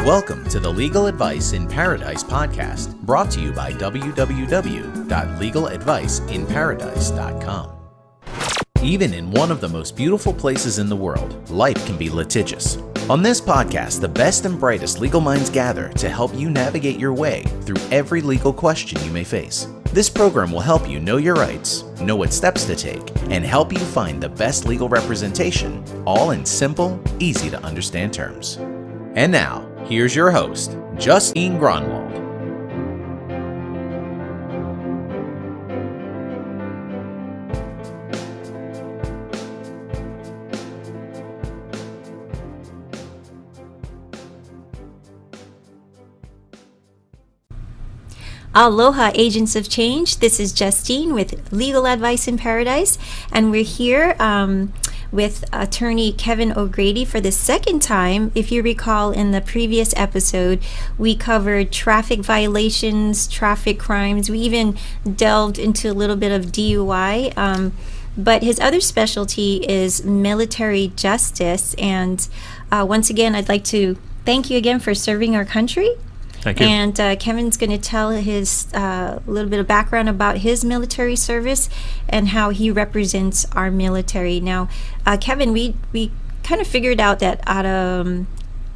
Welcome to the Legal Advice in Paradise podcast, brought to you by www.legaladviceinparadise.com. Even in one of the most beautiful places in the world, life can be litigious. On this podcast, the best and brightest legal minds gather to help you navigate your way through every legal question you may face. This program will help you know your rights, know what steps to take, and help you find the best legal representation, all in simple, easy to understand terms. And now, here's your host, Justine Gronwald. Aloha, Agents of Change. This is Justine with Legal Advice in Paradise, and we're here with attorney Kevin O'Grady for the second time. If you recall, in the previous episode, we covered traffic violations, traffic crimes. We even delved into a little bit of DUI, but his other specialty is military justice. And once again, I'd like to thank you again for serving our country. Thank you. And Kevin's going to tell his little bit of background about his military service and how he represents our military. Now, Kevin, we kind of figured out that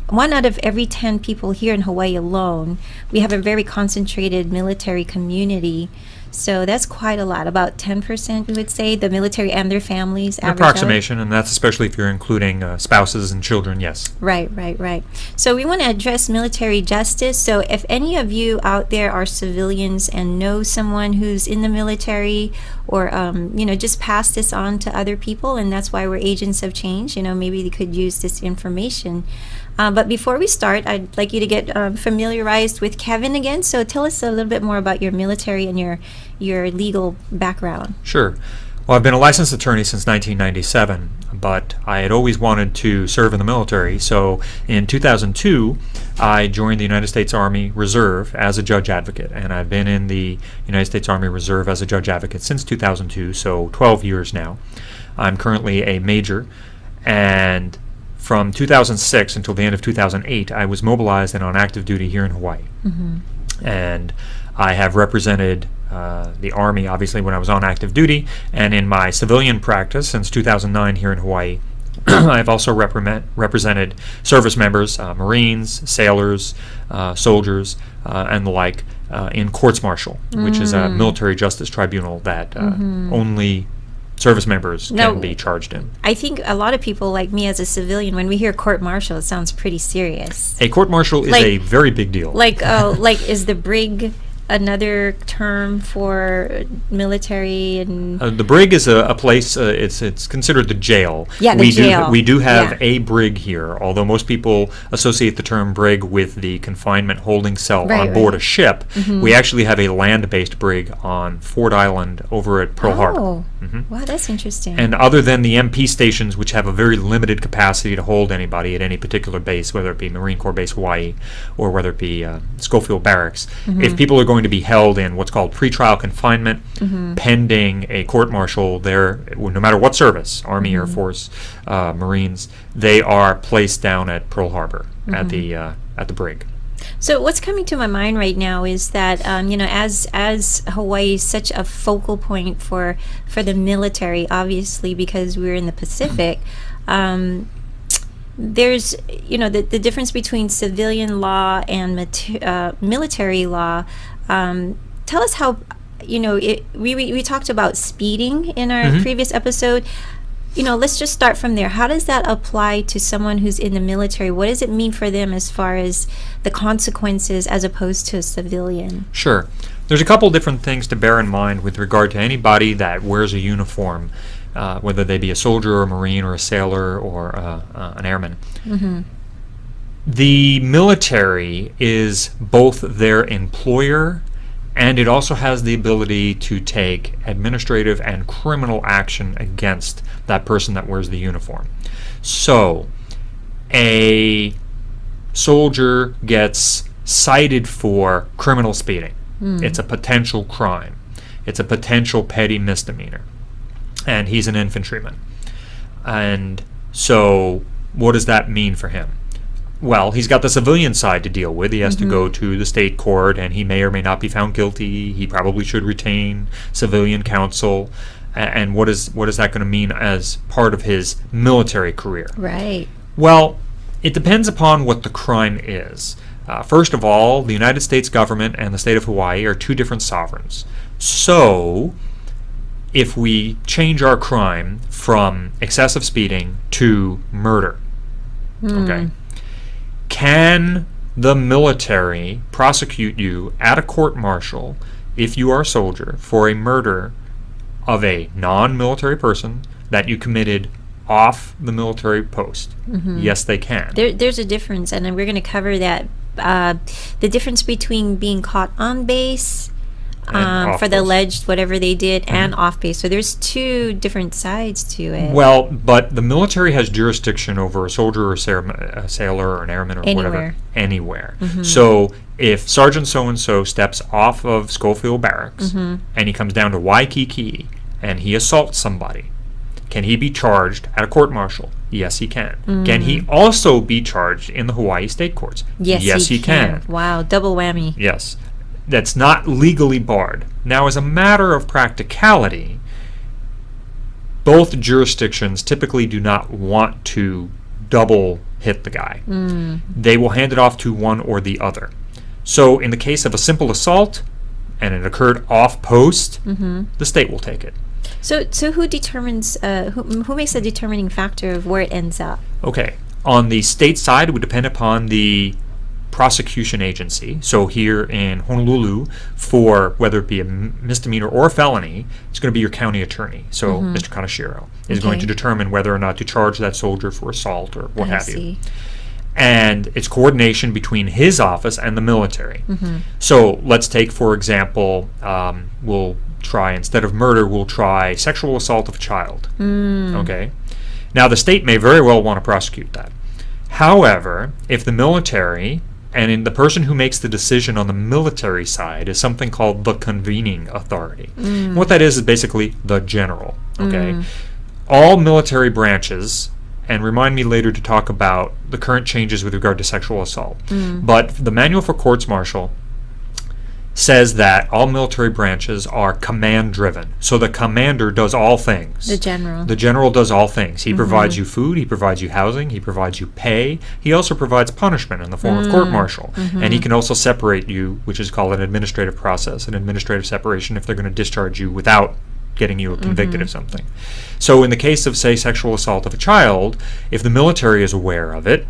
one out of every 10 people here in Hawaii alone, we have a very concentrated military community. So that's quite a lot. About 10%, we would say, the military and their families. An approximation, and that's especially if you're including spouses and children, yes. Right. So we want to address military justice. So if any of you out there are civilians and know someone who's in the military, or just pass this on to other people, and that's why we're agents of change. Maybe they could use this information. But before we start, I'd like you to get familiarized with Kevin again. So tell us a little bit more about your military and your legal background. Sure. Well, I've been a licensed attorney since 1997, but I had always wanted to serve in the military. So in 2002, I joined the United States Army Reserve as a judge advocate, and I've been in the United States Army Reserve as a judge advocate since 2002, so 12 years now. I'm currently a major, and from 2006 until the end of 2008, I was mobilized and on active duty here in Hawaii. Mm-hmm. And I have represented the Army, obviously, when I was on active duty, and in my civilian practice since 2009 here in Hawaii. I've also represented service members, Marines, sailors, soldiers, and the like in courts-martial, which is a military justice tribunal that only service members can be charged in. I think a lot of people, like me as a civilian, when we hear court-martial, it sounds pretty serious. A court-martial is a very big deal. Like is the brig another term for military? And the brig is a place, it's considered the jail. Yeah, the jail. We do have a brig here, although most people associate the term brig with the confinement holding cell on board a ship. Mm-hmm. We actually have a land-based brig on Ford Island over at Pearl Harbor. Mm-hmm. Wow, that's interesting. And other than the MP stations, which have a very limited capacity to hold anybody at any particular base, whether it be Marine Corps Base Hawaii or whether it be Schofield Barracks, if people are going to be held in what's called pretrial confinement, pending a court-martial, no matter what service, Army, Air Force, Marines, they are placed down at Pearl Harbor at the brig. So what's coming to my mind right now is that as Hawaii is such a focal point for the military, obviously because we're in the Pacific, there's the difference between civilian law and military law. Tell us how we talked about speeding in our previous episode. Let's just start from there. How does that apply to someone who's in the military? What does it mean for them as far as the consequences as opposed to a civilian? Sure. There's a couple different things to bear in mind with regard to anybody that wears a uniform, whether they be a soldier or a Marine or a sailor or an airman. Mm-hmm. The military is both their employer, and it also has the ability to take administrative and criminal action against that person that wears the uniform. So, a soldier gets cited for criminal speeding. It's a potential crime. It's a potential petty misdemeanor. And he's an infantryman. And so, what does that mean for him? well, he's got the civilian side to deal with. He has to go to the state court, and he may or may not be found guilty. He probably should retain civilian counsel. And what is that going to mean as part of his military career? Right. Well, it depends upon what the crime is. First of all, the United States government and the state of Hawaii are two different sovereigns. So, if we change our crime from excessive speeding to murder, okay, can the military prosecute you at a court-martial if you are a soldier for a murder of a non-military person that you committed off the military post? Yes, they can. There's a difference, and we're going to cover that. The difference between being caught on base for the alleged whatever they did and off base. So there's two different sides to it. Well, but the military has jurisdiction over a soldier or a sailor or an airman or whatever anywhere. So if Sergeant so-and-so steps off of Schofield Barracks and he comes down to Waikiki and he assaults somebody, can he be charged at a court-martial? Yes, he can. Can he also be charged in the Hawaii state courts? Yes, he can. Wow, double whammy. Yes. That's not legally barred. Now, as a matter of practicality, both jurisdictions typically do not want to double hit the guy. They will hand it off to one or the other. So in the case of a simple assault, and it occurred off post, the state will take it. So who determines, who makes the determining factor of where it ends up? Okay. On the state side, it would depend upon the prosecution agency. So here in Honolulu, for whether it be a misdemeanor or a felony, it's going to be your county attorney. So Mr. Kaneshiro is going to determine whether or not to charge that soldier for assault or what have you. And it's coordination between his office and the military. So let's take, for example, we'll try, instead of murder, we'll try sexual assault of a child. Okay? Now, the state may very well want to prosecute that. However, if the military, and in the person who makes the decision on the military side is something called the convening authority. What that is basically the general. Okay? All military branches, and remind me later to talk about the current changes with regard to sexual assault. But the Manual for Courts Martial says that all military branches are command-driven. So the commander does all things. The general. The general does all things. He provides you food, he provides you housing, he provides you pay. He also provides punishment in the form of court-martial. And he can also separate you, which is called an administrative process, an administrative separation, if they're going to discharge you without getting you convicted of something. So in the case of, say, sexual assault of a child, if the military is aware of it,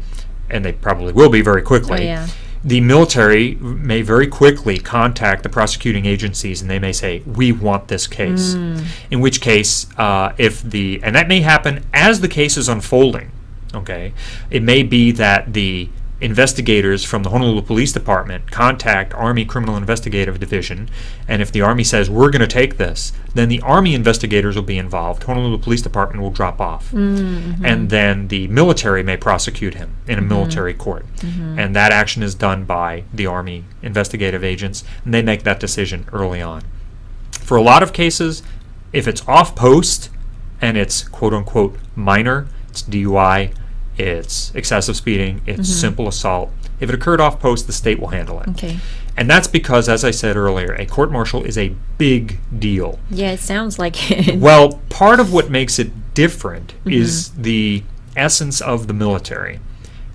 and they probably will be very quickly, the military may very quickly contact the prosecuting agencies, and they may say, we want this case. In which case, and that may happen as the case is unfolding, okay? It may be that the investigators from the Honolulu Police Department contact Army Criminal Investigative Division, and if the Army says, we're going to take this, then the Army investigators will be involved. Honolulu Police Department will drop off. And then the military may prosecute him in a military court. And that action is done by the Army investigative agents, and they make that decision early on. For a lot of cases, if it's off post, and it's quote-unquote minor, it's DUI, it's excessive speeding, it's simple assault. If it occurred off post, the state will handle it. Okay. And that's because, as I said earlier, a court-martial is a big deal. Yeah, it sounds like it. Well, part of what makes it different is the essence of the military.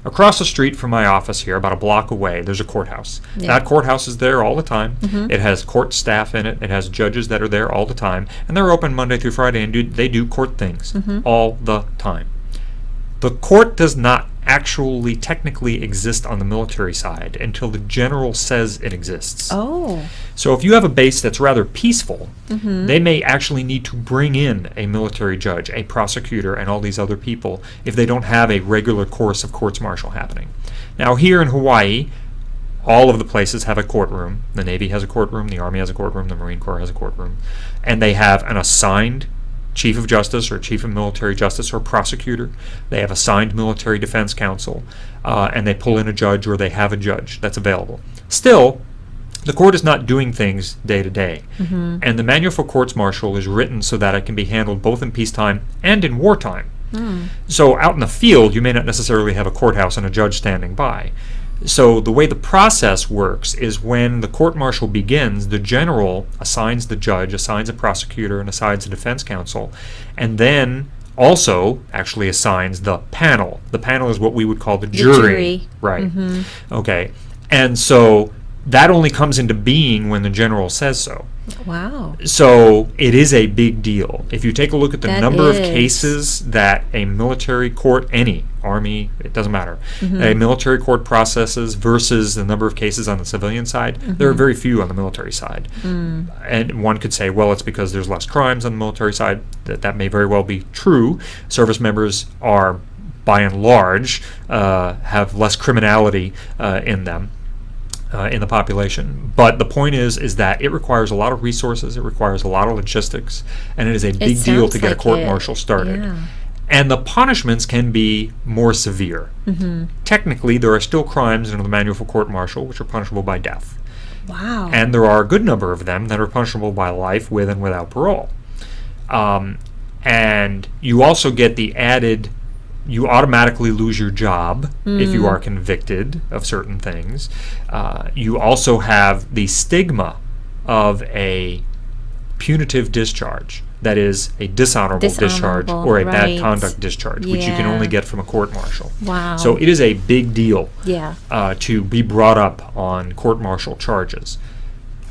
Across the street from my office here, about a block away, there's a courthouse. That courthouse is there all the time. It has court staff in it. It has judges that are there all the time. And they're open Monday through Friday, and they do court things all the time. The court does not actually technically exist on the military side until the general says it exists. Oh. So if you have a base that's rather peaceful, they may actually need to bring in a military judge, a prosecutor, and all these other people if they don't have a regular course of courts-martial happening. Now here in Hawaii, all of the places have a courtroom. The Navy has a courtroom, the Army has a courtroom, the Marine Corps has a courtroom, and they have an assigned Chief of Justice or Chief of Military Justice or prosecutor. They have assigned military defense counsel, and they pull in a judge or they have a judge that's available. Still, the court is not doing things day to day. And the Manual for Courts Martial is written so that it can be handled both in peacetime and in wartime. So out in the field, you may not necessarily have a courthouse and a judge standing by. So the way the process works is when the court-martial begins, the general assigns the judge, assigns a prosecutor, and assigns a defense counsel, and then also actually assigns the panel. The panel is what we would call the jury. Right. Okay. And so that only comes into being when the general says so. Wow. So it is a big deal. If you take a look at the That number of is. cases that a military court, any, Army, it doesn't matter, a military court processes versus the number of cases on the civilian side, there are very few on the military side. And one could say, well, it's because there's less crimes on the military side. That may very well be true. Service members are, by and large, have less criminality in them. In the population. But the point is that it requires a lot of resources, it requires a lot of logistics, and it is a big deal to get a court-martial started. Yeah. And the punishments can be more severe. Technically, there are still crimes under the Manual for Court-Martial which are punishable by death. Wow. And there are a good number of them that are punishable by life with and without parole. And you also get the added, you automatically lose your job if you are convicted of certain things. You also have the stigma of a punitive discharge, that is a dishonorable discharge or a bad conduct discharge, which you can only get from a court-martial. Wow. So it is a big deal Yeah. to be brought up on court-martial charges.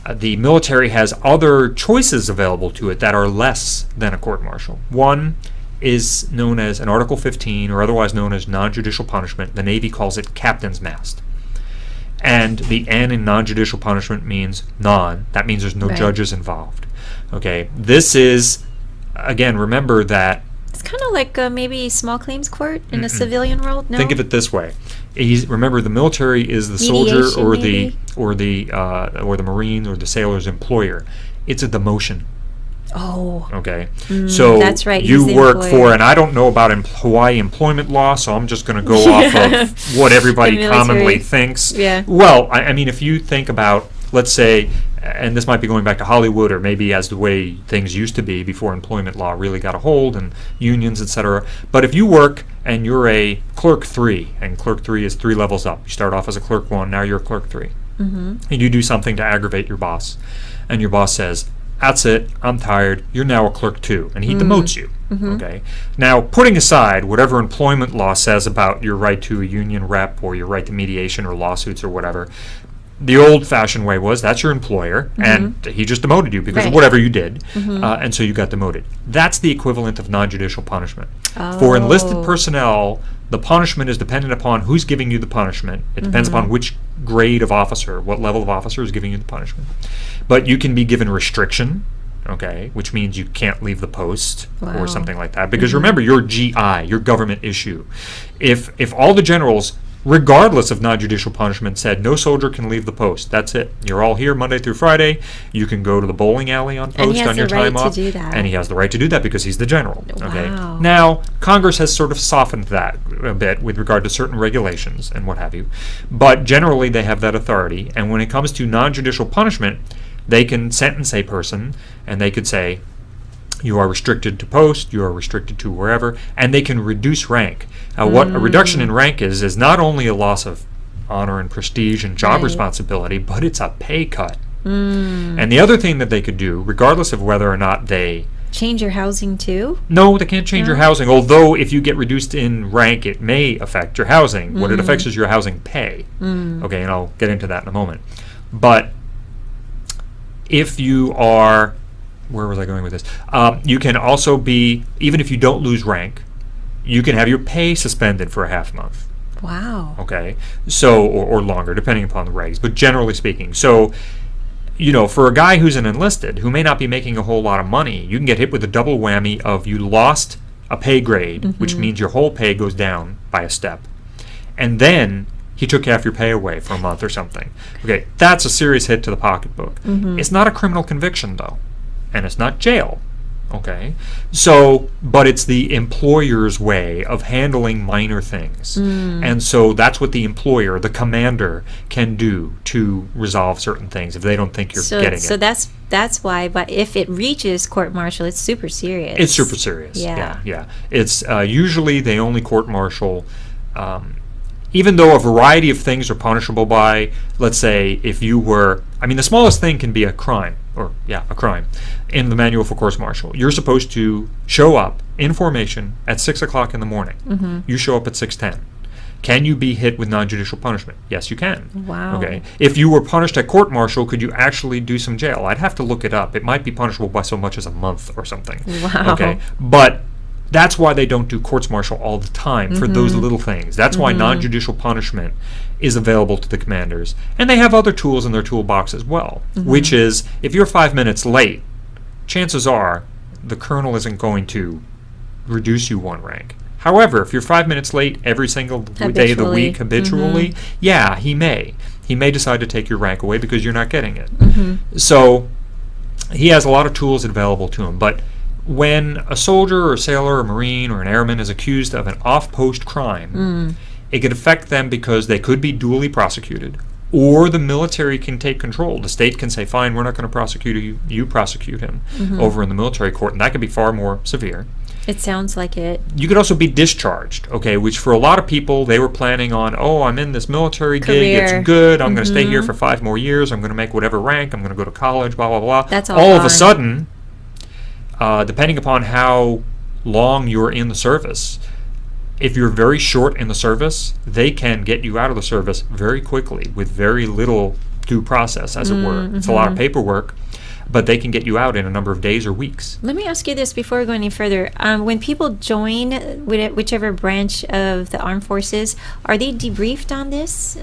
The military has other choices available to it that are less than a court-martial. One is known as an Article 15, or otherwise known as non-judicial punishment. The Navy calls it captain's mast. And the N in non-judicial punishment means non. That means there's no judges involved. Okay, this is, again, remember that... It's kind of like maybe small claims court in a civilian world, no? Think of it this way. Remember, the military is the soldier or the Marine or the sailor's employer. It's a demotion. Oh. Okay. So that's right. You He's the work employer. for, and I don't know about Hawaii employment law, so I'm just going to go off of what everybody The military. commonly thinks. Yeah. Well, I mean, if you think about, let's say, and this might be going back to Hollywood or maybe as the way things used to be before employment law really got a hold and unions, etc. But if you work and you're a clerk 3, and clerk 3 is 3 levels up. You start off as a clerk 1, now you're a clerk 3. And you do something to aggravate your boss. And your boss says, that's it, I'm tired, you're now a clerk 2, and he demotes you. Okay. Now, putting aside whatever employment law says about your right to a union rep or your right to mediation or lawsuits or whatever, the old-fashioned way was that's your employer, and he just demoted you because of whatever you did, and so you got demoted. That's the equivalent of non-judicial punishment. For enlisted personnel, the punishment is dependent upon who's giving you the punishment. It depends upon which grade of officer, what level of officer is giving you the punishment. But you can be given restriction, okay, which means you can't leave the post or something like that. Because remember, you're GI, your government issue. If all the generals, regardless of non-judicial punishment, said no soldier can leave the post, that's it. You're all here Monday through Friday. You can go to the bowling alley on post on your time off. And he has the right to do that. And he has the right to do that because he's the general. Okay. Wow. Now, Congress has sort of softened that a bit with regard to certain regulations and what have you. But generally, they have that authority. And when it comes to non-judicial punishment, they can sentence a person and they could say, you are restricted to post, you are restricted to wherever, and they can reduce rank. What a reduction in rank is not only a loss of honor and prestige and job responsibility, but it's a pay cut. And the other thing that they could do, regardless of whether or not they... Change your housing too? No, they can't change your housing, although if you get reduced in rank, it may affect your housing. What it affects is your housing pay. Okay, and I'll get into that in a moment. But if you are... Where was I going with this? You can also be, even if you don't lose rank, you can have your pay suspended for a half month. Wow. Okay, so or longer, depending upon the regs. But generally speaking, so for a guy who's an enlisted who may not be making a whole lot of money, you can get hit with a double whammy of you lost a pay grade, which means your whole pay goes down by a step, and then he took half your pay away for a month or something. Okay, that's a serious hit to the pocketbook. It's not a criminal conviction though. And it's not jail. Okay, so, but it's the employer's way of handling minor things. And so that's what the employer, the commander, can do to resolve certain things if they don't think you're getting it. So that's why, but if it reaches court-martial, it's super serious. It's super serious. Yeah. It's usually they only court-martial, even though a variety of things are punishable by, let's say, if you were, the smallest thing can be a crime, a crime, in the manual for courts-martial. You're supposed to show up in formation at 6 o'clock in the morning. You show up at 6:10. Can you be hit with non-judicial punishment? Yes, you can. Wow. Okay. If you were punished at court-martial, could you actually do some jail? I'd have to look it up. It might be punishable by so much as a month or something. Wow. Okay. But that's why they don't do courts-martial all the time, for those little things. That's why non-judicial punishment is available to the commanders. And they have other tools in their toolbox as well, which is, if you're 5 minutes late, chances are the colonel isn't going to reduce you one rank. However, if you're 5 minutes late every single day of the week, habitually, he may. He may decide to take your rank away because you're not getting it. So he has a lot of tools available to him. But when a soldier or a sailor or marine or an airman is accused of an off-post crime, it could affect them because they could be duly prosecuted, or the military can take control. The state can say, fine, we're not going to prosecute you, you prosecute him over in the military court, and that could be far more severe. It sounds like it. You could also be discharged, okay, which for a lot of people, they were planning on, I'm in this military gig, it's good, I'm going to stay here for 5 more years, I'm going to make whatever rank, I'm going to go to college, blah, blah, blah. That's all of a sudden, depending upon how long you're in the service, if you're very short in the service, they can get you out of the service very quickly with very little due process, as it were. It's a lot of paperwork, but they can get you out in a number of days or weeks. Let me ask you this before we go any further. When people join whichever branch of the armed forces, are they debriefed on this?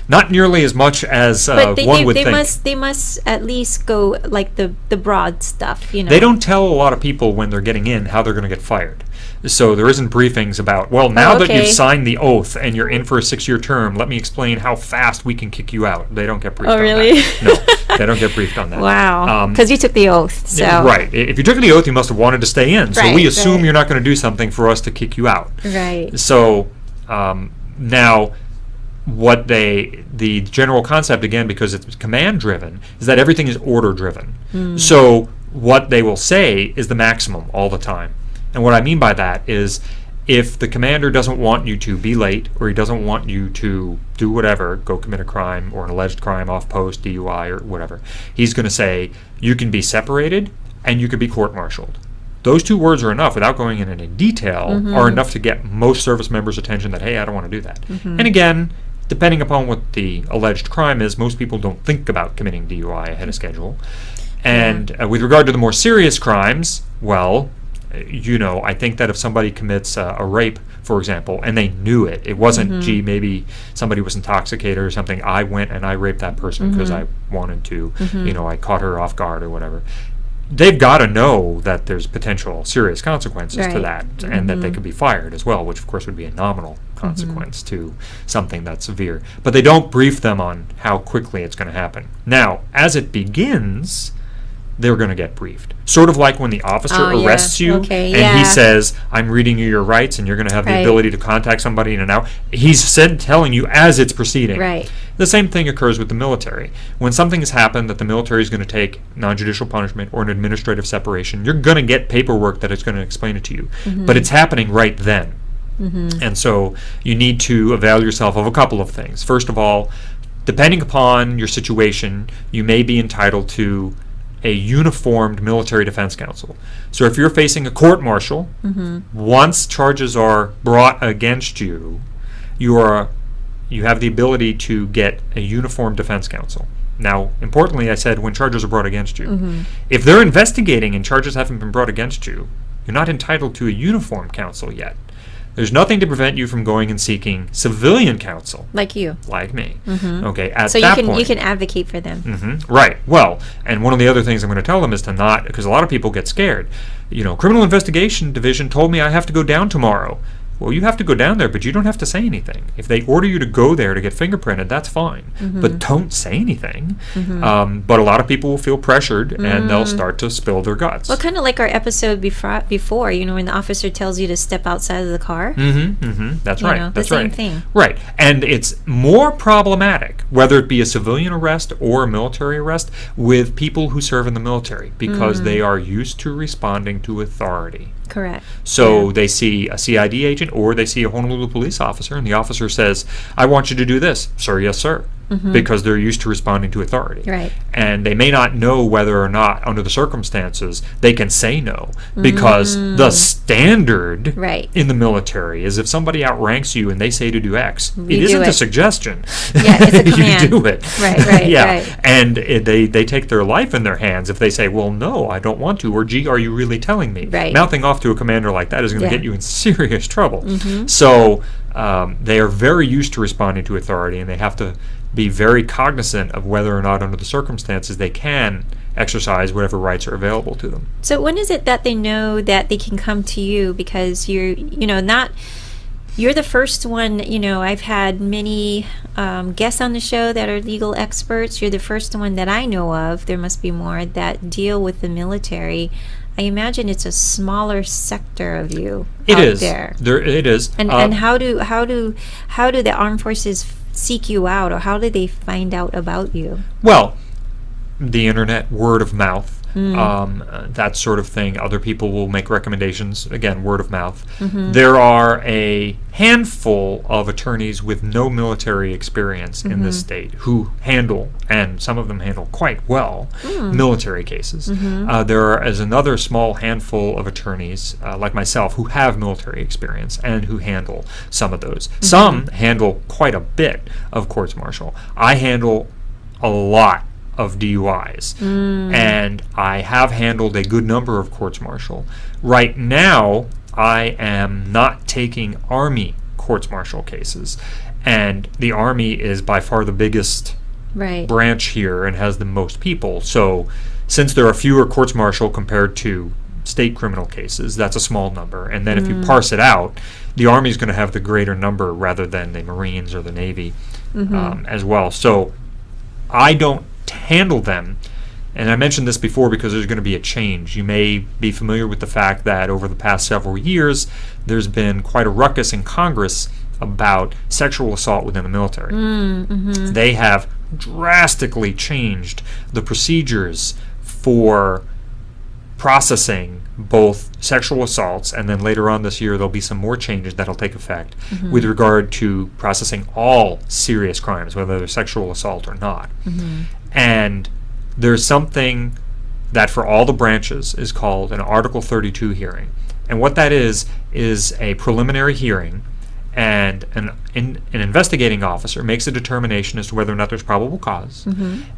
Not nearly as much as one would think. They must at least go like the broad stuff, They don't tell a lot of people when they're getting in how they're going to get fired. So there isn't briefings about, now that you've signed the oath and you're in for a 6-year term, let me explain how fast we can kick you out. They don't get briefed on really? that. No, they don't get briefed on that. Wow. Because you took the oath. So. Right. If you took the oath, you must have wanted to stay in. So we assume you're not going to do something for us to kick you out. Right. So now, the general concept, again, because it's command-driven, is that everything is order-driven. So what they will say is the maximum all the time. And what I mean by that is, if the commander doesn't want you to be late, or he doesn't want you to do whatever, go commit a crime or an alleged crime off post, DUI or whatever, he's going to say you can be separated and you can be court-martialed. Those 2 words are enough, without going in any detail, are enough to get most service members' attention that, hey, I don't want to do that. And again, depending upon what the alleged crime is, most people don't think about committing DUI ahead of schedule. And with regard to the more serious crimes, I think that if somebody commits a rape, for example, and they knew it, it wasn't, gee, maybe somebody was intoxicated or something, I went and I raped that person because I wanted to, I caught her off guard or whatever. They've got to know that there's potential serious consequences to that, and that they could be fired as well, which of course would be a nominal consequence to something that's severe. But they don't brief them on how quickly it's going to happen. Now, as it begins, they're going to get briefed. Sort of like when the officer arrests you and he says, I'm reading you your rights and you're going to have the ability to contact somebody in an hour. He's telling you as it's proceeding. Right. The same thing occurs with the military. When something has happened that the military is going to take non-judicial punishment or an administrative separation, you're going to get paperwork that is going to explain it to you. But it's happening right then. And so you need to avail yourself of a couple of things. First of all, depending upon your situation, you may be entitled to a uniformed military defense counsel. So if you're facing a court-martial, once charges are brought against you, you have the ability to get a uniformed defense counsel. Now, importantly, I said when charges are brought against you. If they're investigating and charges haven't been brought against you, you're not entitled to a uniformed counsel yet. There's nothing to prevent you from going and seeking civilian counsel. Like you. Like me. Okay, at so that point. you can advocate for them. Right. Well, and one of the other things I'm going to tell them is to not, because a lot of people get scared. Criminal Investigation Division told me I have to go down tomorrow. Well, you have to go down there, but you don't have to say anything. If they order you to go there to get fingerprinted, that's fine. But don't say anything. But a lot of people will feel pressured, and they'll start to spill their guts. Well, kind of like our episode before, you know, when the officer tells you to step outside of the car. That's right. Know, that's the right. same thing. Right. And it's more problematic, whether it be a civilian arrest or a military arrest, with people who serve in the military, because they are used to responding to authority. Correct. So they see a CID agent or they see a Honolulu police officer, and the officer says, I want you to do this. Sir, yes, sir. Because they're used to responding to authority. Right. And they may not know whether or not, under the circumstances, they can say no. Because the standard in the military is if somebody outranks you and they say to do X, it isn't a suggestion. Yeah, it's a command. You do it. Right. Yeah. And they take their life in their hands if they say, well, no, I don't want to, or gee, are you really telling me? Right. Mouthing off to a commander like that is going to get you in serious trouble. So they are very used to responding to authority, and they have to be very cognizant of whether or not, under the circumstances, they can exercise whatever rights are available to them. So when is it that they know that they can come to you? Because you're the first one. You know, I've had many guests on the show that are legal experts. You're the first one that I know of. There must be more that deal with the military. I imagine it's a smaller sector of you out there. It is. And how do the armed forces seek you out, or how do they find out about you? Well, the internet, word of mouth, that sort of thing. Other people will make recommendations. Again, word of mouth. There are a handful of attorneys with no military experience in this state who handle, and some of them handle quite well, military cases. There is another small handful of attorneys, like myself, who have military experience and who handle some of those. Some handle quite a bit of courts-martial. I handle a lot of DUIs, and I have handled a good number of courts-martial. Right now, I am not taking Army courts-martial cases, and the Army is by far the biggest branch here and has the most people. So since there are fewer courts-martial compared to state criminal cases, that's a small number. And then if you parse it out, the Army is going to have the greater number rather than the Marines or the Navy as well. So I don't handle them. And I mentioned this before because there's going to be a change. You may be familiar with the fact that over the past several years, there's been quite a ruckus in Congress about sexual assault within the military. They have drastically changed the procedures for processing both sexual assaults, and then later on this year there'll be some more changes that'll take effect with regard to processing all serious crimes, whether they're sexual assault or not. And there's something that for all the branches is called an Article 32 hearing. And what that is a preliminary hearing, and an investigating officer makes a determination as to whether or not there's probable cause,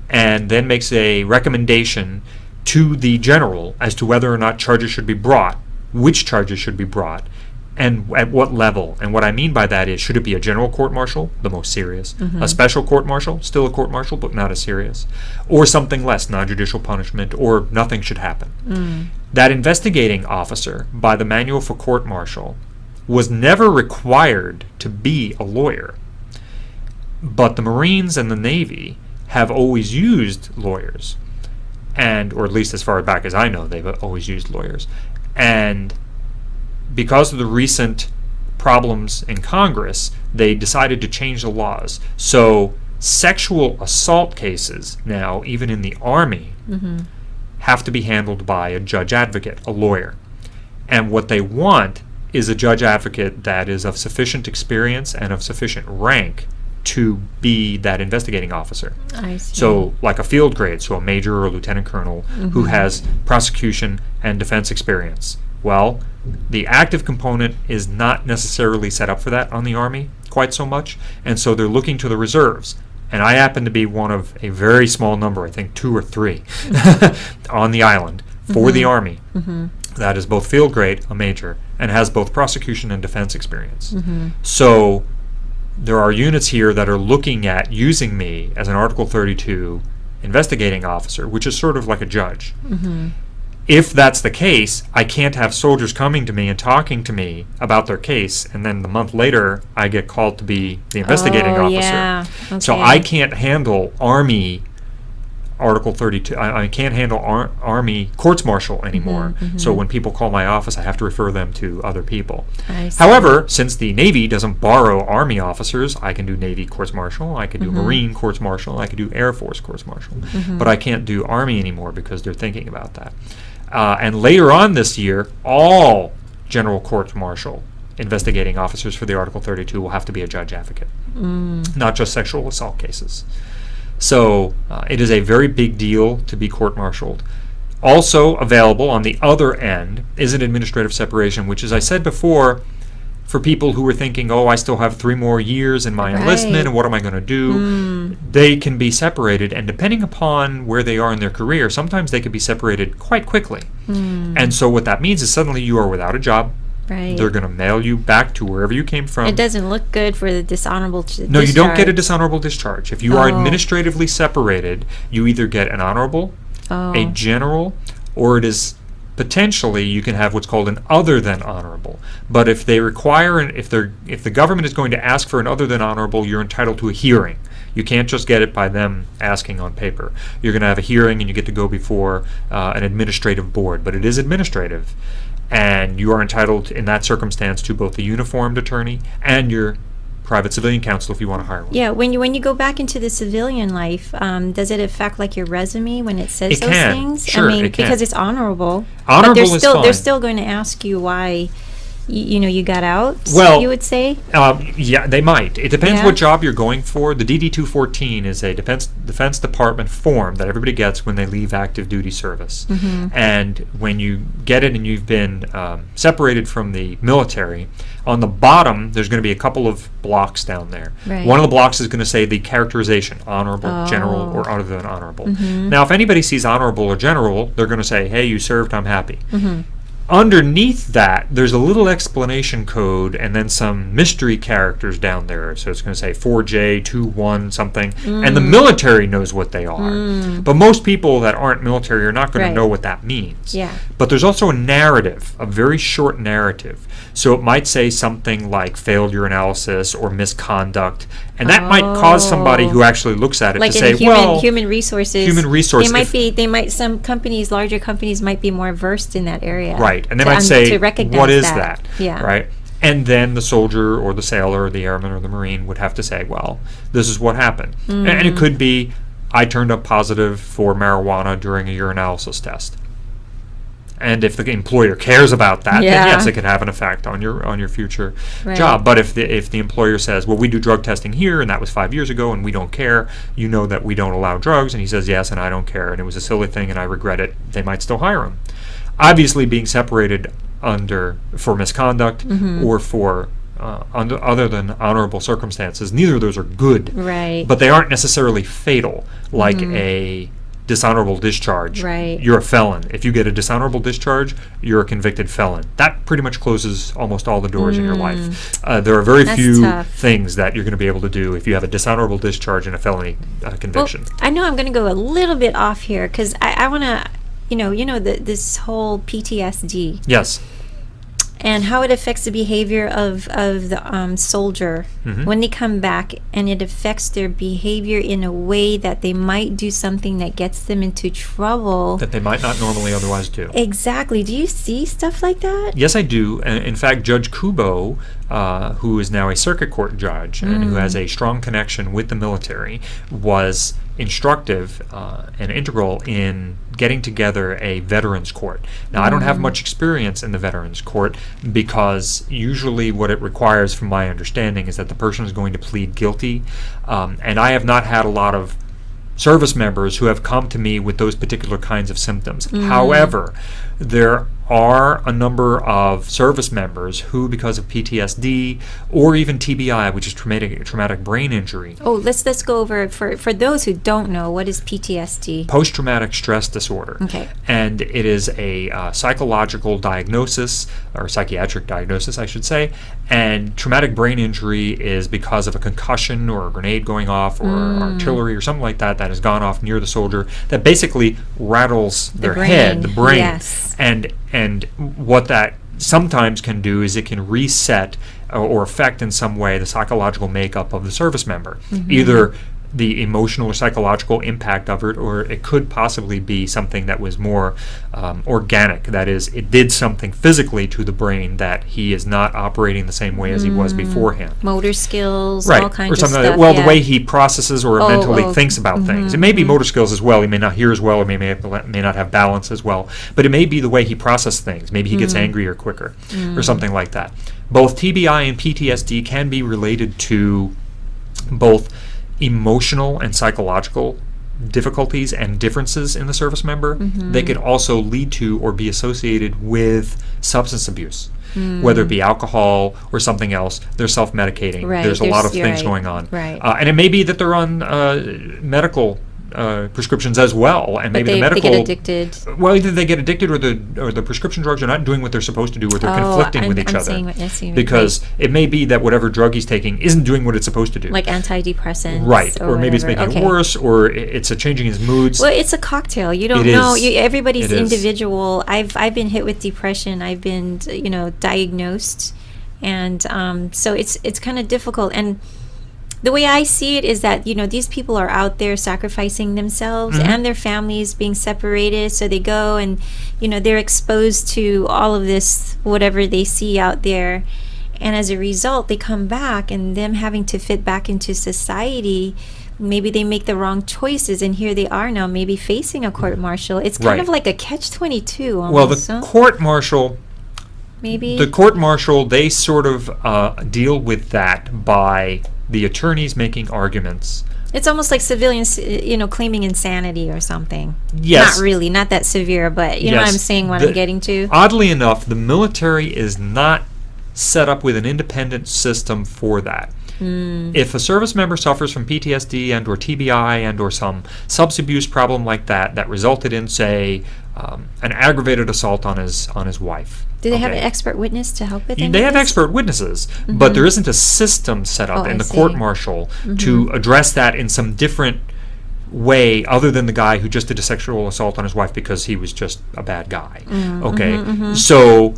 and then makes a recommendation to the general as to whether or not charges should be brought, which charges should be brought, and at what level. And what I mean by that is, should it be a general court-martial, the most serious, a special court-martial, still a court-martial but not as serious, or something less, non-judicial punishment, or nothing should happen. That investigating officer, by the manual for court-martial, was never required to be a lawyer. But the Marines and the Navy have always used lawyers, or at least as far back as I know, they've always used lawyers. And because of the recent problems in Congress, they decided to change the laws. So sexual assault cases now, even in the Army, have to be handled by a judge advocate, a lawyer. And what they want is a judge advocate that is of sufficient experience and of sufficient rank to be that investigating officer. I see. So like a field grade, so a major or a lieutenant colonel who has prosecution and defense experience. Well, the active component is not necessarily set up for that on the Army quite so much, and so they're looking to the reserves. And I happen to be one of a very small number, I think 2 or 3, on the island for the Army. That is both field grade, a major, and has both prosecution and defense experience. So there are units here that are looking at using me as an Article 32 investigating officer, which is sort of like a judge. if that's the case, I can't have soldiers coming to me and talking to me about their case, and then the month later I get called to be the investigating officer. Yeah. Okay. So I can't handle Army Article 32. I can't handle Army courts-martial anymore. So when people call my office, I have to refer them to other people. I see. However, since the Navy doesn't borrow Army officers, I can do Navy courts-martial, I can do Marine courts-martial, I can do Air Force courts-martial. But I can't do Army anymore because they're thinking about that. And later on this year, all general courts-martial investigating officers for the Article 32 will have to be a judge advocate, not just sexual assault cases. So it is a very big deal to be court-martialed. Also available on the other end is an administrative separation, which, as I said before, for people who were thinking, oh, I still have 3 more years in my enlistment, and what am I going to do? They can be separated, and depending upon where they are in their career, sometimes they can be separated quite quickly. And so what that means is suddenly you are without a job. Right. They're going to mail you back to wherever you came from. It doesn't look good for the dishonorable discharge. No, you don't get a dishonorable discharge. If you are administratively separated, you either get an honorable, a general, or it is potentially you can have what's called an other than honorable. But if they require, if the government is going to ask for an other than honorable, you're entitled to a hearing. You can't just get it by them asking on paper. You're going to have a hearing, and you get to go before an administrative board. But it is administrative. And you are entitled in that circumstance to both the uniformed attorney and your private civilian counsel if you want to hire one. Yeah, when you go back into the civilian life, does it affect like your resume when it says those things? Sure, I mean, it can. because it's honorable. Honorable but is fine. They're still going to ask you why you got out, well, you would say? Yeah, they might. It depends Yeah. what job you're going for. The DD-214 is a Defense Department form that everybody gets when they leave active duty service. And when you get it and you've been separated from the military, on the bottom there's going to be a couple of blocks down there. Right. One of the blocks is going to say the characterization, honorable, general, or other than honorable. Now, if anybody sees honorable or general, they're going to say, hey, you served, I'm happy. Underneath that, there's a little explanation code and then some mystery characters down there. So it's going to say 4J21 something, and the military knows what they are. But most people that aren't military are not going to know what that means. Yeah. But there's also a narrative, a very short narrative. So it might say something like failure analysis or misconduct, and that might cause somebody who actually looks at it Like to in say, well, human resources. human resource. Some companies, larger companies might be more versed in that area. Right, and they might say, to recognize what is that? that? Yeah. Right? And then the soldier or the sailor or the airman or the Marine would have to say, well, this is what happened. And it could be, I turned up positive for marijuana during a urinalysis test. And if the employer cares about that, then yes, it can have an effect on your future job. But if the employer says, well, we do drug testing here, and that was 5 years ago, and we don't care, you know that we don't allow drugs, and he says, yes, and I don't care, and it was a silly thing, and I regret it, they might still hire him. Obviously, being separated for misconduct or for other than honorable circumstances, neither of those are good. Right. But they aren't necessarily fatal, like a dishonorable discharge. Right. You're a felon. If you get a dishonorable discharge, you're a convicted felon. That pretty much closes almost all the doors in your life. There are very few things that you're going to be able to do if you have a dishonorable discharge and a felony conviction. Well, I know I'm going to go a little bit off here because I want to, this whole PTSD. Yes. And how it affects the behavior of the soldier when they come back, and it affects their behavior in a way that they might do something that gets them into trouble. That they might not normally otherwise do. Exactly. Do you see stuff like that? Yes, I do. And in fact, Judge Kubo, who is now a circuit court judge and who has a strong connection with the military, was instructive and integral in getting together a veterans court. Now, I don't have much experience in the veterans court because usually what it requires, from my understanding, is that the person is going to plead guilty. And I have not had a lot of service members who have come to me with those particular kinds of symptoms. However, there are a number of service members who, because of PTSD or even TBI, which is traumatic brain injury. Oh, let's go over for those who don't know, what is PTSD? Post-traumatic stress disorder. Okay. And it is a psychological diagnosis, or psychiatric diagnosis, I should say. And traumatic brain injury is because of a concussion or a grenade going off or artillery or something like that has gone off near the soldier that basically rattles their head, the brain. Yes. And what that sometimes can do is it can reset or affect in some way the psychological makeup of the service member. Either the emotional or psychological impact of it, or it could possibly be something that was more organic. That is, it did something physically to the brain that he is not operating the same way as he was beforehand. Motor skills, Right, all kinds or something of like stuff. that. Well, the way he processes or mentally thinks about Mm-hmm. things. It may be motor skills as well. He may not hear as well, or may not have balance as well. But it may be the way he processes things. Maybe he gets angrier quicker, or something like that. Both TBI and PTSD can be related to both emotional and psychological difficulties and differences in the service member. They could also lead to or be associated with substance abuse, whether it be alcohol or something else. They're self-medicating. Right. There's a lot of You're things right. going on. Right. And it may be that they're on medical prescriptions as well, and But maybe the medical they get addicted. Well, either they get addicted, or the prescription drugs are not doing what they're supposed to do, or they're conflicting with each other. Seeing what you're saying, because it may be that whatever drug he's taking isn't doing what it's supposed to do. like antidepressants, Right, or maybe it's whatever. making it worse, or it's changing his moods. Well, it's a cocktail. You don't It know. is. Everybody's It is. individual. I've been hit with depression. I've been diagnosed, and so it's kind of difficult. And the way I see it is that these people are out there sacrificing themselves and their families being separated. So they go and they're exposed to all of this, whatever they see out there. And as a result, they come back, and them having to fit back into society, maybe they make the wrong choices, and here they are now maybe facing a court-martial. It's kind Right. of like a catch-22 almost. Well, the court-martial, maybe. they sort of deal with that by the attorneys making arguments. It's almost like civilians, claiming insanity or something. Yes. Not really, not that severe, but you know what Yes. I'm saying, what The- I'm getting to? Oddly enough, the military is not set up with an independent system for that. If a service member suffers from PTSD and or TBI and or some substance abuse problem like that resulted in, say, an aggravated assault on his wife. Do they have an expert witness to help with any They of have this? expert witnesses, but there isn't a system set up Oh, in I the see. court-martial to address that in some different way other than the guy who just did a sexual assault on his wife because he was just a bad guy. Okay? So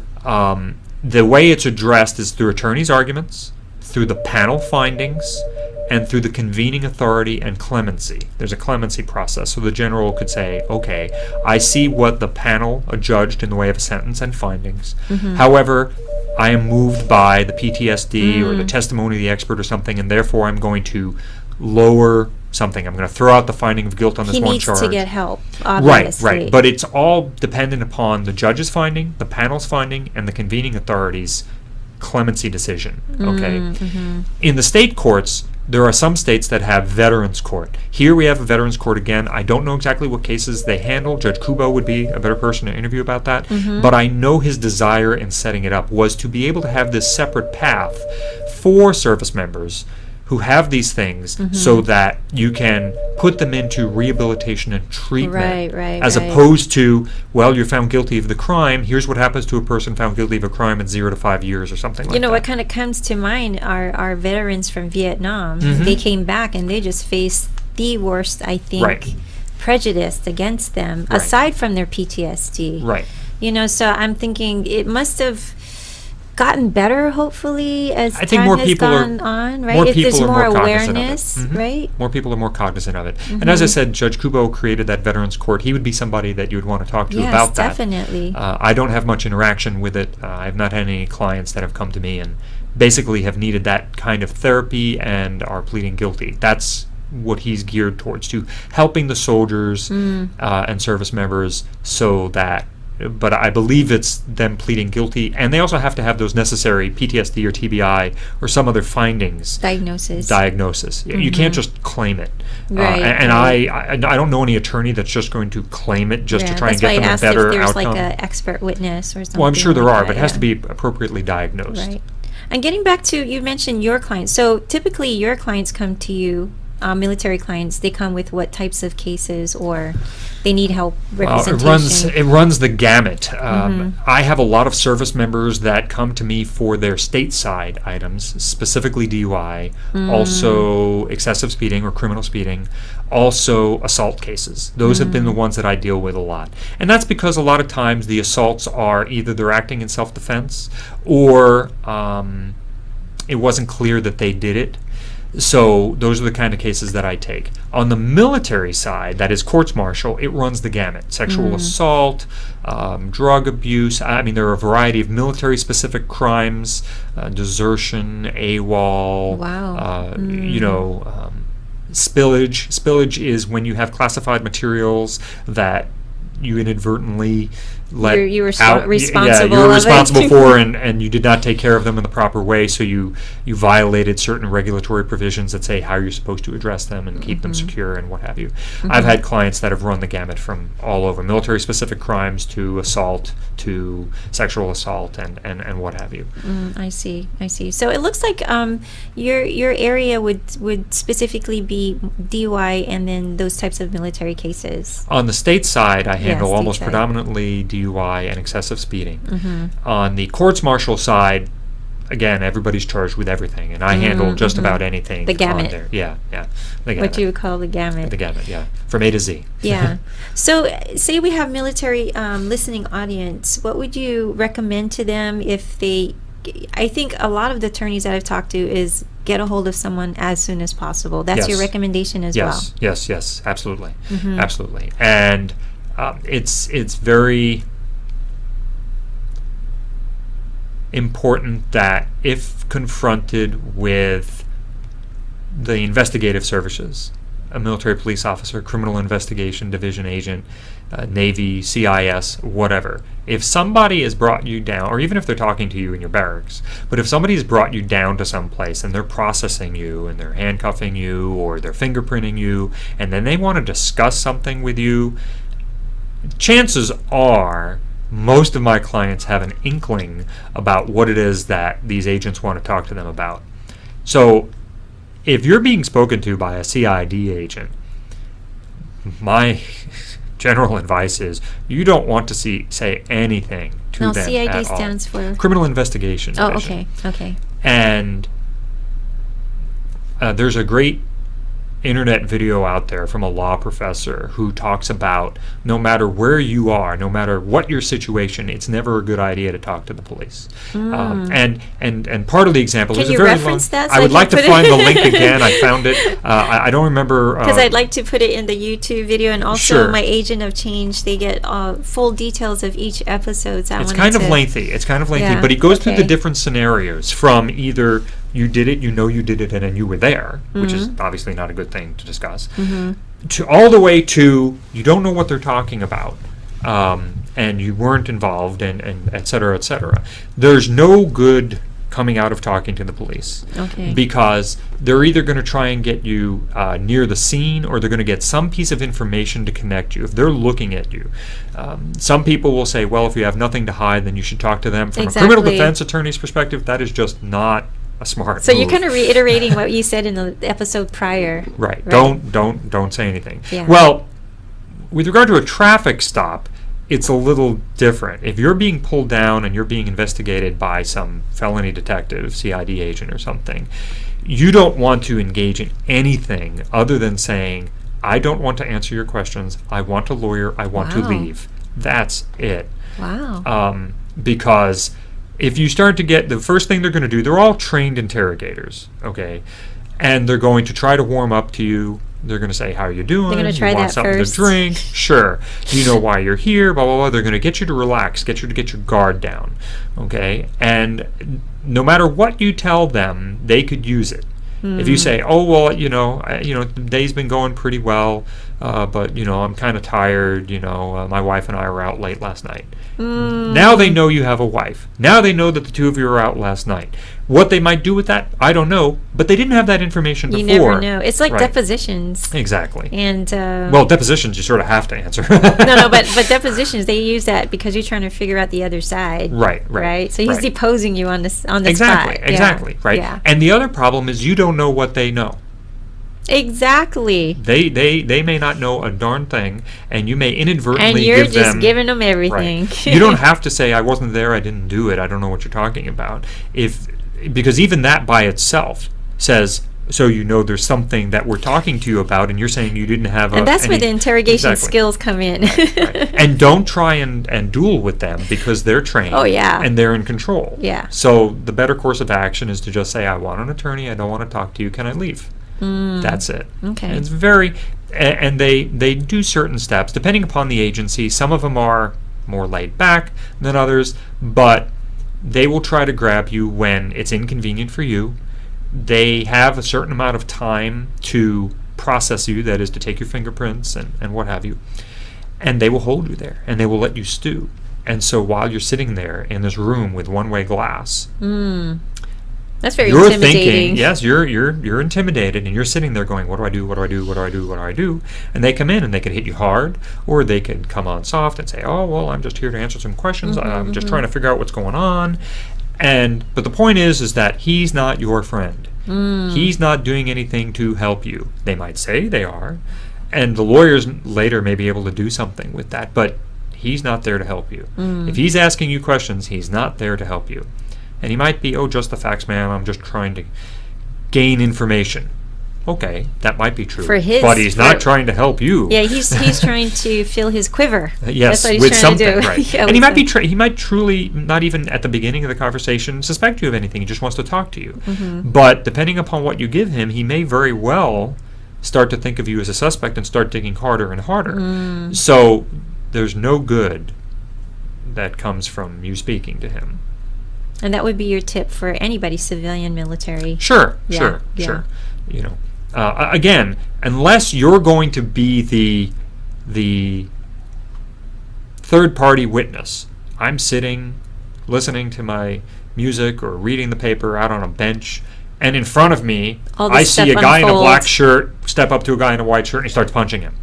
the way it's addressed is through attorneys' arguments, through the panel findings, and through the convening authority and clemency. There's a clemency process. So the general could say, okay, I see what the panel adjudged in the way of a sentence and findings. However, I am moved by the PTSD or the testimony of the expert or something, and therefore I'm going to lower something. I'm going to throw out the finding of guilt on this He one needs charge. to get help, obviously. Right. But it's all dependent upon the judge's finding, the panel's finding, and the convening authority's clemency decision. Okay. In the state courts, there are some states that have veterans court. Here we have a veterans court again. I don't know exactly what cases they handle. Judge Kubo would be a better person to interview about that. But I know his desire in setting it up was to be able to have this separate path for service members who have these things so that you can put them into rehabilitation and treatment Right, as opposed to, well, you're found guilty of the crime, here's what happens to a person found guilty of a crime in 0 to 5 years or something like that. What kind of comes to mind are veterans from Vietnam. They came back and they just faced the worst, I think, prejudice against them, aside from their PTSD. Right. So I'm thinking it must have gotten better, hopefully, as I think time more has people gone are on, right? more If people there's are more more cognizant of it. awareness, right? More people are more cognizant of it. And as I said, Judge Kubo created that veterans court. He would be somebody that you would want to talk to Yes, about that. definitely. I don't have much interaction with it. I've not had any clients that have come to me and basically have needed that kind of therapy and are pleading guilty. That's what he's geared towards, to helping the soldiers and service members so that I believe it's them pleading guilty, and they also have to have those necessary PTSD or TBI or some other findings. Diagnosis. You can't just claim it. Right. And I don't know any attorney that's just going to claim it just to try and get them a better outcome. That's why I asked if there's like an expert witness or something. Well, I'm sure there like are, that, but it has to be appropriately diagnosed. Right. And getting back to, you mentioned your clients. So typically your clients come to you, military clients, they come with what types of cases, or they need help representation? Well, it runs the gamut. I have a lot of service members that come to me for their stateside items, specifically DUI, also excessive speeding or criminal speeding, also assault cases. Those have been the ones that I deal with a lot. And that's because a lot of times the assaults are either they're acting in self-defense or it wasn't clear that they did it. So those are the kind of cases that I take. On the military side, that is courts-martial, it runs the gamut. Sexual assault, drug abuse. I mean, there are a variety of military-specific crimes, desertion, AWOL. Wow. Spillage. Spillage is when you have classified materials that you inadvertently let you were out. responsible you were of responsible it. for, and you did not take care of them in the proper way, so you violated certain regulatory provisions that say how you're supposed to address them and keep them secure and what have you. I've had clients that have run the gamut from all over, military-specific crimes to assault to sexual assault and what have you. I see. So it looks like your area would specifically be DUI and then those types of military cases. On the state side, I handle almost stateside. predominantly DUI and excessive speeding. On the courts-martial side, again, everybody's charged with everything, and I handle just about anything. The gamut. On there. Yeah. The gamut. What you would call the gamut. The gamut, yeah. From A to Z. Yeah. So say we have military listening audience, what would you recommend to them if they, I think a lot of the attorneys that I've talked to is get a hold of someone as soon as possible. That's your recommendation as well. Yes, absolutely. Absolutely. And it's very important that if confronted with the investigative services, a military police officer, criminal investigation division agent, Navy, CIS, whatever, if somebody has brought you down, or even if they're talking to you in your barracks, but if somebody has brought you down to some place and they're processing you and they're handcuffing you or they're fingerprinting you and then they want to discuss something with you, chances are most of my clients have an inkling about what it is that these agents want to talk to them about. So if you're being spoken to by a CID agent, my general advice is you don't want to say anything to them CID at stands all. for? Criminal Investigation Oh, Division. okay. And there's a great internet video out there from a law professor who talks about no matter where you are, no matter what your situation, it's never a good idea to talk to the police. And part of the example Can is a you very reference long. that so I would I like can to put find it- the link again. I found it. I don't remember. Because I'd like to put it in the YouTube video, and also Sure. my Agent of Change, they get full details of each episode. So It's kind of lengthy. Yeah, But he goes through the okay. different scenarios from either you did it, you did it, and then you were there, which is obviously not a good thing to discuss, to all the way to you don't know what they're talking about, and you weren't involved, and et cetera, et cetera. There's no good coming out of talking to the police. Okay. Because they're either going to try and get you near the scene, or they're going to get some piece of information to connect you. If they're looking at you, some people will say, well, if you have nothing to hide, then you should talk to them. From a criminal Exactly. defense attorney's perspective, that is just not a smart So move. you're kind of reiterating what you said in the episode prior. Right. Don't say anything. Yeah. Well, with regard to a traffic stop, it's a little different. If you're being pulled down and you're being investigated by some felony detective, CID agent or something, you don't want to engage in anything other than saying, I don't want to answer your questions. I want a lawyer. I want to Wow. leave. That's it. Wow. Because if you start to get, the first thing they're going to do, they're all trained interrogators, okay? And they're going to try to warm up to you. They're going to say, how are you doing? They're gonna try you want that something first. to drink? Sure. Do you know why you're here? Blah, blah, blah. They're going to get you to relax, get you to get your guard down, okay? And no matter what you tell them, they could use it. If you say, oh, well, the day's been going pretty well, but I'm kind of tired. My wife and I were out late last night. Now they know you have a wife. Now they know that the two of you were out last night. What they might do with that, I don't know. But they didn't have that information before. You never know. It's like Right. depositions. Exactly. And Well, depositions you sort of have to answer. no, but depositions, they use that because you're trying to figure out the other side. Right. So he's right. deposing you on the spot. Exactly. Right. Yeah. And the other problem is you don't know what they know. Exactly. They may not know a darn thing, and you may inadvertently And you're give just them, giving them everything. Right. You don't have to say, I wasn't there, I didn't do it, I don't know what you're talking about. Because even that by itself says, so there's something that we're talking to you about, and you're saying you didn't have And that's where the interrogation Exactly. skills come in. Right. And don't try and duel with them, because they're trained. Oh, yeah. And they're in control. Yeah. So the better course of action is to just say, I want an attorney, I don't want to talk to you, can I leave? That's it. Okay. And it's very, and they do certain steps depending upon the agency. Some of them are more laid back than others, but they will try to grab you when it's inconvenient for you. They have a certain amount of time to process you, that is to take your fingerprints and what have you, and they will hold you there and they will let you stew. And so while you're sitting there in this room with one-way glass, That's very you're intimidating. thinking, yes, you're intimidated, and you're sitting there going, what do I do, what do I do, what do I do, what do I do? And they come in and they can hit you hard, or they can come on soft and say, oh, well, I'm just here to answer some questions, I'm just trying to figure out what's going on. But the point is that he's not your friend. He's not doing anything to help you. They might say they are, and the lawyers later may be able to do something with that, but he's not there to help you. If he's asking you questions, he's not there to help you. And he might be, just the facts, ma'am, I'm just trying to gain information. Okay, that might be true. But he's not trying to help you. Yeah, he's trying to fill his quiver. Yes, That's what he's with trying something, to do. right. Yeah, And he with might he might truly, not even at the beginning of the conversation, suspect you of anything. He just wants to talk to you. But depending upon what you give him, he may very well start to think of you as a suspect and start digging harder and harder. So there's no good that comes from you speaking to him. And that would be your tip for anybody, civilian, military. Sure. Again, unless you're going to be the third-party witness, I'm sitting, listening to my music or reading the paper out on a bench, and in front of me, I see a guy in a black shirt step up to a guy in a white shirt and he starts punching him.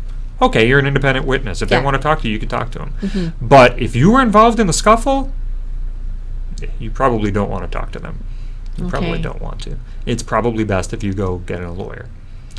Okay, you're an independent witness. If they want to talk to you, you can talk to them. But if you were involved in the scuffle, you probably don't want to talk to them. You probably don't want to. It's probably best if you go get a lawyer.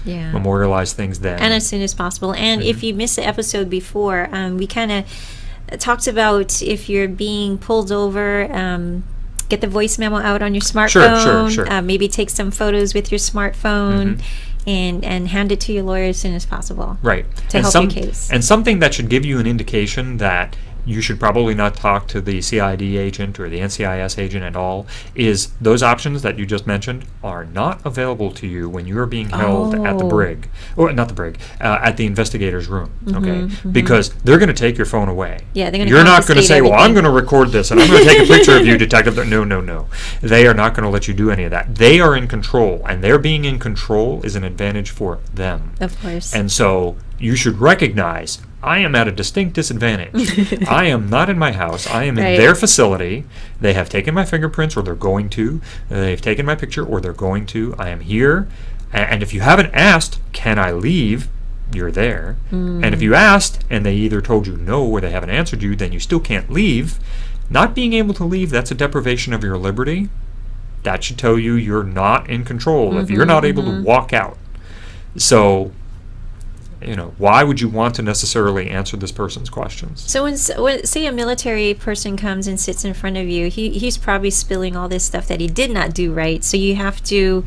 Yeah. Memorialize things then. And as soon as possible. And if you missed the episode before, we kind of talked about if you're being pulled over, get the voice memo out on your smartphone. Sure. Maybe take some photos with your smartphone and hand it to your lawyer as soon as possible. Right. To help your case. And something that should give you an indication that you should probably not talk to the CID agent or the NCIS agent at all is those options that you just mentioned are not available to you when you are being held at the brig, or not the brig, at the investigator's room, okay? Because they're going to take your phone away. Yeah, they're going to You're not going to say, well, I'm everything. going to record this and I'm going to take a picture of you, detective. No. They are not going to let you do any of that. They are in control, and their being in control is an advantage for them. Of course. And so you should recognize, I am at a distinct disadvantage. I am not in my house. I am in their facility. They have taken my fingerprints, or they're going to. They've taken my picture, or they're going to. I am here. And if you haven't asked, can I leave? You're there. And if you asked, and they either told you no, or they haven't answered you, then you still can't leave. Not being able to leave, that's a deprivation of your liberty. That should tell you you're not in control if you're not able to walk out. So, why would you want to necessarily answer this person's questions? So when say a military person comes and sits in front of you, he's probably spilling all this stuff that he did not do right. So you have to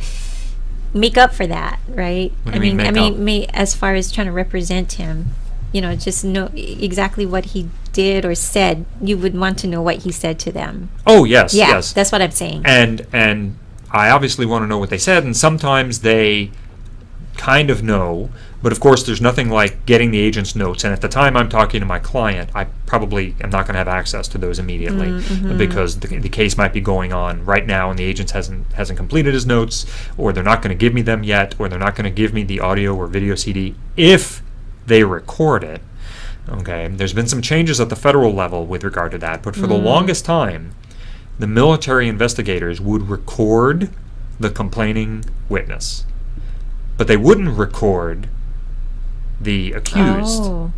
make up for that, right? What do you mean, as far as trying to represent him, just know exactly what he did or said. You would want to know what he said to them. Oh, yes, Yeah, yes. that's what I'm saying. And I obviously want to know what they said, and sometimes they kind of know, but of course there's nothing like getting the agent's notes, and at the time I'm talking to my client, I probably am not going to have access to those immediately because the case might be going on right now and the agent hasn't completed his notes, or they're not going to give me them yet, or they're not going to give me the audio or video CD if they record it. Okay, there's been some changes at the federal level with regard to that, but for the longest time, the military investigators would record the complaining witness, but they wouldn't record the accused. Oh,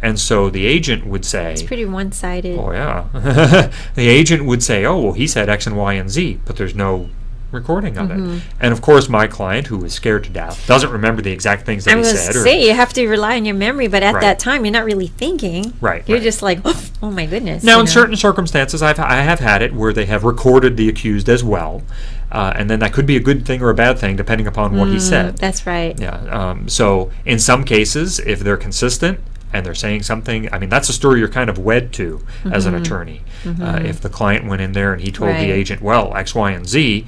And so the agent would say, it's pretty one-sided. oh yeah, the agent would say, oh, well, he said X and Y and Z, but there's no recording of it. And of course, my client, who was scared to death, doesn't remember the exact things that I he was said. to say, you have to rely on your memory, but at Right. that time, you're not really thinking. Right, You're right. just like, oh my goodness. Now, you in know. certain circumstances, I have had it where they have recorded the accused as well, and then that could be a good thing or a bad thing depending upon what he said. That's right. Yeah. So in some cases, if they're consistent and they're saying something, I mean, that's a story you're kind of wed to as an attorney. If the client went in there and he told Right. the agent, well, X, Y, and Z,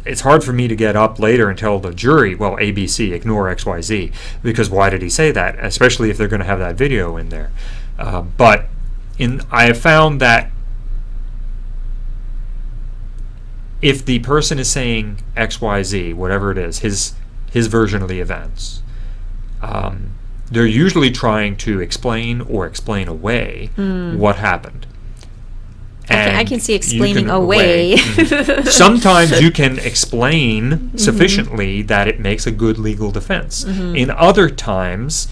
it's hard for me to get up later and tell the jury, well, A, B, C, ignore X, Y, Z, because why did he say that? Especially if they're going to have that video in there. But I have found that if the person is saying X, Y, Z, whatever it is, his version of the events, they're usually trying to explain or explain away what happened. I can see you explaining away. Sometimes you can explain sufficiently that it makes a good legal defense. In other times,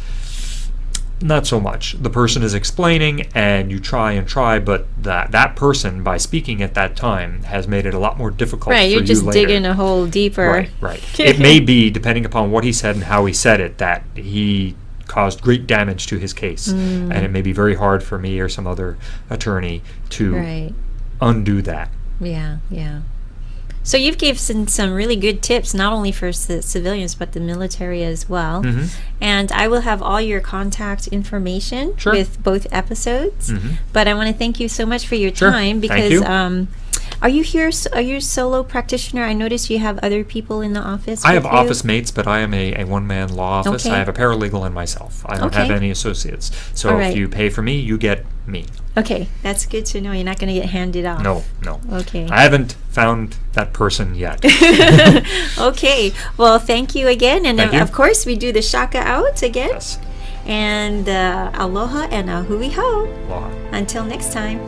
not so much. The person is explaining and you try, but that person, by speaking at that time, has made it a lot more difficult Right, for you're you just later. digging a hole deeper. Right. It may be, depending upon what he said and how he said it, that he caused great damage to his case. And it may be very hard for me or some other attorney to Right. undo that. Yeah, yeah. So you've given some really good tips, not only for civilians, but the military as well. And I will have all your contact information Sure. with both episodes. But I want to thank you so much for your Sure. time, Thank because you. are you here? Are you a solo practitioner? I noticed you have other people in the office. I have with you. office mates, but I am a one-man law office. Okay. I have a paralegal and myself. I don't have Okay. any associates. So All if right. you pay for me, you get me. Okay, that's good to know. You're not going to get handed off. No. Okay. I haven't found that person yet. Okay. Well, thank you again. And Thank you. of course, we do the shaka out again. Yes. And aloha and a hui hou. Aloha. Until next time.